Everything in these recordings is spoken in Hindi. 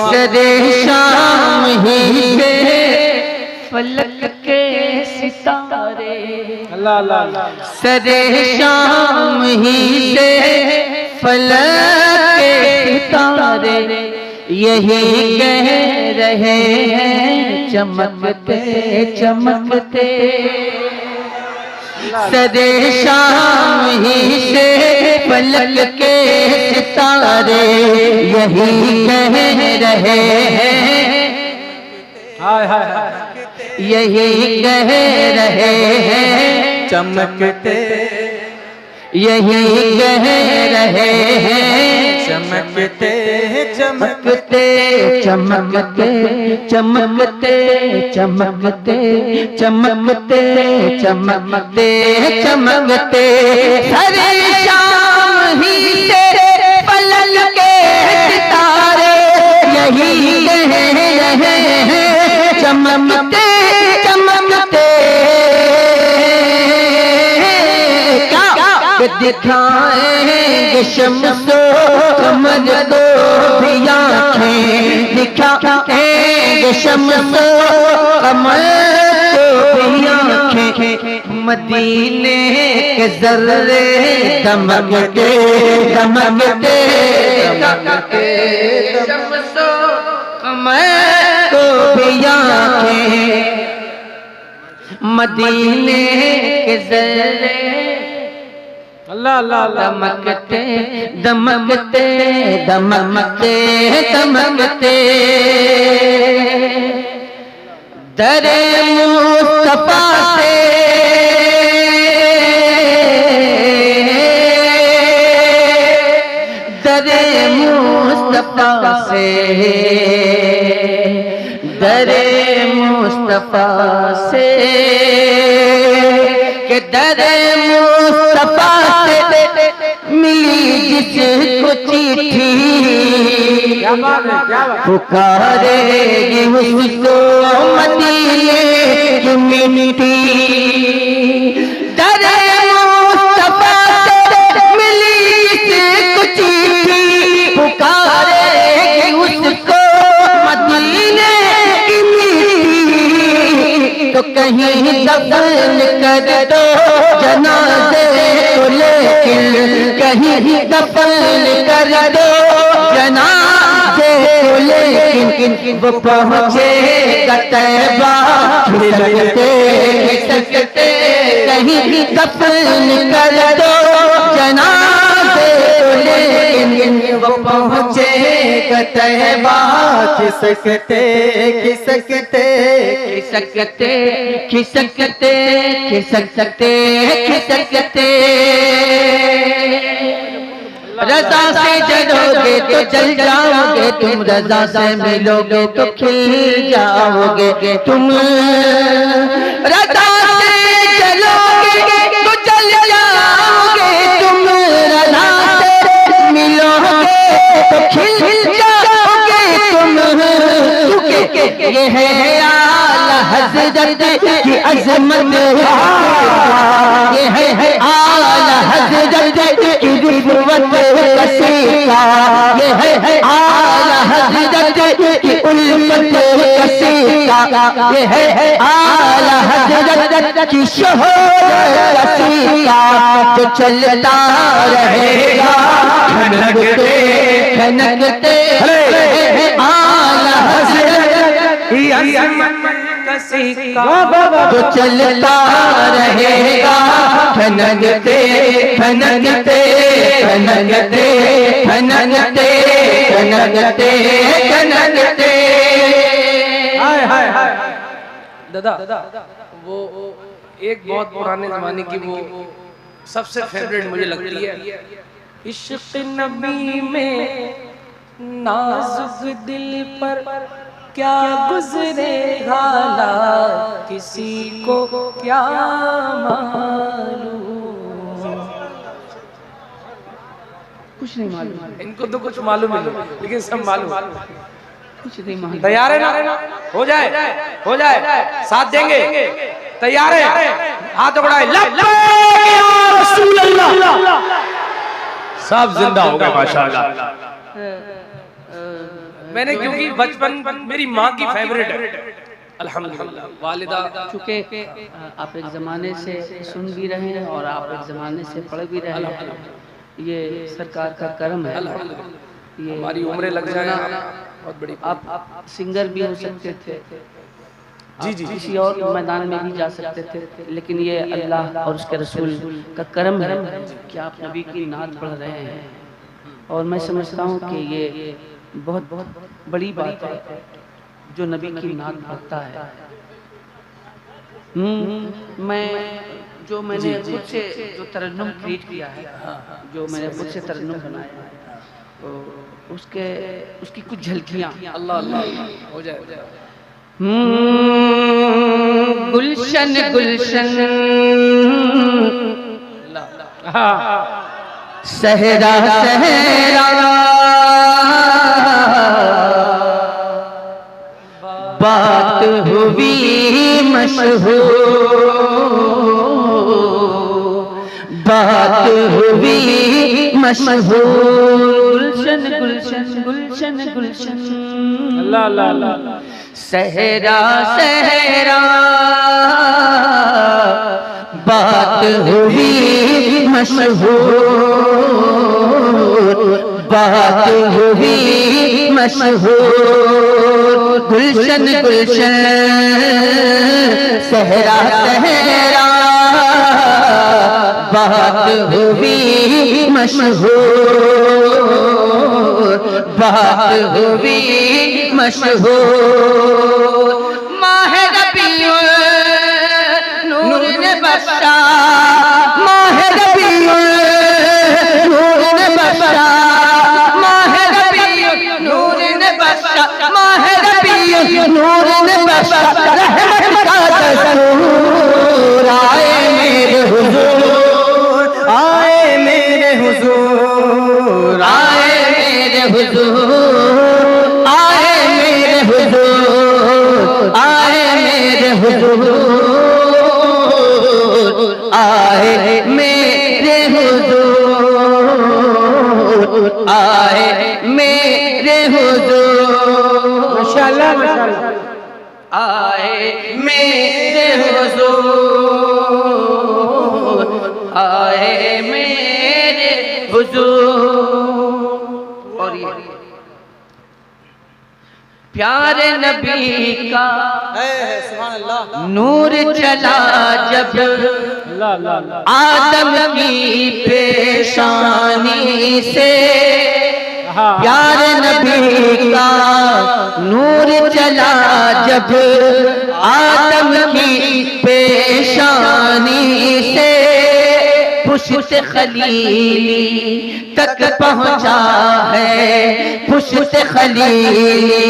सरे शाम ही से फलक के सितारे, अल्लाह अल्लाह अल्लाह। सरे शाम ही से फलक के सितारे यही कह रहे हैं चमकते चमकते। सरे शाम ही से फलक के सितारे यही कह रहे हैं, हाय हाय हाय, यही कह रहे हैं चमकते, यही कह रहे हैं चमकते चमकते चमकते चमकते चमकते चमकते चमकते चमकते। सरे शाम ही से फलक के सितारे यही कह रहे हैं चमकते चमकते। दिखाएंगे शम्सो कमर दो भी आँखें, दिखाएंगे शम्सो कमर दो भी आँखें, मदीने के जर्रे दमकते दमकते दमकते। शम्सो कमर दो भी आँखें, मदीने के जर्रे अल्लाह अल्लाह अल्लाह। दमकते दमकते दमकते दमकते। दरे मुस्तफा से दरे मुस्तफा से दरे मुस्तफा से के दरे मुस्तफा से मिली जिसको चिट्ठी, क्या बात है, क्या बात। पुकारेगी उसको मदीने की मिट्टी। दरे मुस्तफा से मिली जिसको चिट्ठी, पुकारेगी उसको मदीने की मिट्टी। तो कहीं दफन कर दो जनाजे को, लेकिन कहीं दफन कर दो जनाजे को, लेकिन वो पहुँचेगा तैबा खिसकते खिसकते। कहीं दफन कर दो जनाजे को, लेकिन वो पहुँचेगा तैबा खिसकते खिसकते खिसकते खिसकते खिसकते खिसकते। रज़ा से जलोगे तो जल जाओगे तुम, रज़ा से मिलोगे तो खिल जाओगे तुम। रज़ा से जलोगे तो जल जाओगे तुम, रज़ा से मिलोगे तो खिल जाओगे तुम। ये है आला हज़रत की अज़मत, ये है आला हज़रत की रिफ़वत का सीका, ये है आला हज़रत की उल्फत का सीका, ये है आला हज़रत की शोहरत का सीका। जो चलता रहेगा खनकते खनकते, आला हज़रत का सीका। जो चलता रहेगा खनकते खनकते खनकते खनकते खनकते खनकते। हाय हाय हाय। दादा वो एक बहुत पुराने जमाने की वो सबसे फेवरेट मुझे लगती है, इश्क़ नबी में नाजुक दिल पर क्या गुज़रेगा ला किसी को क्या मालूम। कुछ नहीं मालूम, इनको तो कुछ मालूम नहीं, लेकिन सब मालूम। कुछ नहीं मालूम। तैयार है ना? हो जाए हो जाए, साथ देंगे। तैयार है? हाथ उठाए, लब्बैक या रसूल अल्लाह। सब जिंदा हो गए माशाअल्लाह। मैंने क्योंकि बचपन मेरी माँ की फेवरेट है अल्हम्दुलिल्लाह, वालिदा। चूँकि आप एक ज़माने से सुन भी रहे हैं और आप एक ज़माने से पढ़ भी रहे हैं, ये सरकार का करम है। ये हमारी उम्रें लग जाए बहुत बड़ी। आप सिंगर भी हो सकते थे, जी जी, किसी और मैदान में भी जा सकते थे, लेकिन ये अल्लाह और उसके रसूल का करम है कि आप नबी की नात पढ़ रहे हैं। और मैं समझता हूँ कि ये बहुत बड़ी बात है जो नबी की नात पढ़ता है। मैंने खुद से जो तरन्नुम क्रिएट किया है, जो मैंने खुद से तरन्नुम बनाया है, तो उसकी कुछ झलकियाँ। अल्लाह अल्लाह हो जाए। गुलशन गुलशन सहरा सहरा बात हुई मशहूर, बात हुई मशहूर। गुलशन गुलशन गुलशन गुलशन अल्लाह अल्लाह अल्लाह सहरा सहरा बात हुई मशहूर, बात हुई मशहूर। गुलशन गुलशन सहरा सहरा बात हुई मशहूर, बात हुई मशहूर। माह रबीउल नूर ने बख्शा, माह रबीउल नूर ने बख्शा, माह रबीउल नूर ने बख्शा, माह रबीउल नूर ने बख्शा। रहमत का दस्तूर आए मेरे हुजूर, आए मेरे हुजूर, आए मेरे हुजूर, आए मेरे हुजूर, आए मेरे हुजूर, आए मेरे हुजूर, आए मेरे हुजूर। माशाअल्लाह माशाअल्लाह। आए मेरे हुजूर, आए मेरे हुजूर। और ये प्यारे नबी का नूर चला जब आदम की पेशानी से, प्यारे नबी का नूर चला जब आदम की पेशानी से, पुष्ट खलीली तक पहुँचा है, पुष्ट खलीली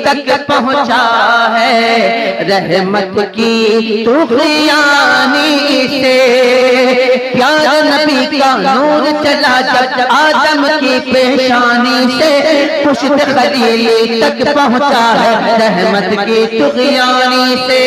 तक पहुँचा है। रहमत की तुग़यानी से प्यारे नबी का नूर चला जब आदम की पेशानी से, पुष्ट खलीली तक पहुँचा है। रहमत की तुग़यानी से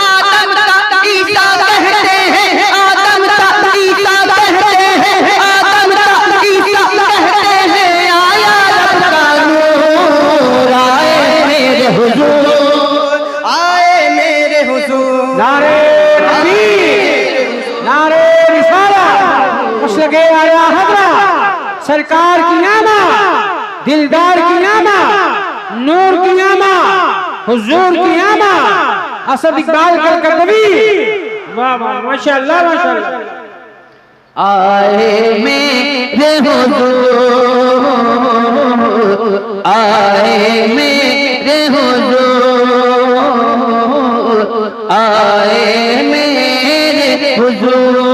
आदम का ईसा कहते हैं, आदम का ईसा कहते हैं, आदम का ईसा कहते हैं। आया रब का नूर, आए मेरे हुजूर, आए मेरे हुजूर। नारे तकबीर, नारे रिसालत, मुशरक़े आला हज़रत सरकार की आमद, दिलदार की आमद, नूर की आमद, हुजूर की आमद, असद इकबाल कलकत्तवी। वाह वाह माशाअल्लाह माशाअल्लाह। आए मेरे हुजूर, आए मेरे हुजूर, आए मेरे हुजूर,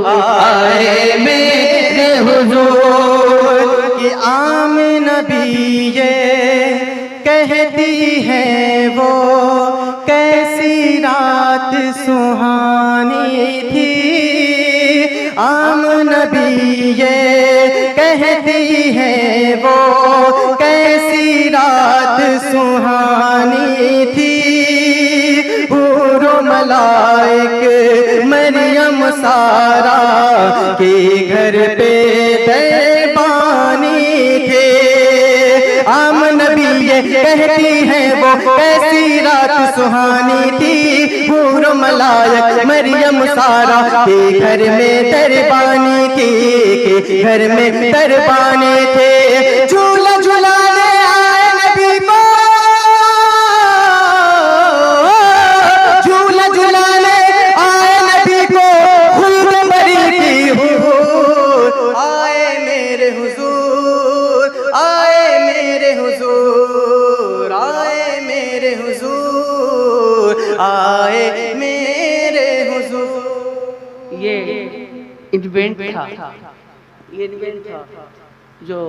आए मेरे हुजूर। कि आम नबी ये कहती है वो कैसी रात सुहानी थी, आम नबी ये कहती है वो कैसी रात सुहानी थी। हूरो मलाइक मरियम सारा के घर पे दरबानी थे, आम नबी ये कहती है वो कैसी रात सुहानी थी। हूर मलायक मरियम सारा के घर में दरबानी थी, के घर में दरबानी थे। झूला झुलाने आए नबी को, झूला झुलाने आए नबी को खुद बरी की हुजूर। आए मेरे हुजूर, आए मेरे हुजूर, आए मेरे हुजूर, आए मेरे हुजूर। ये इवेंट था, ये इवेंट था जो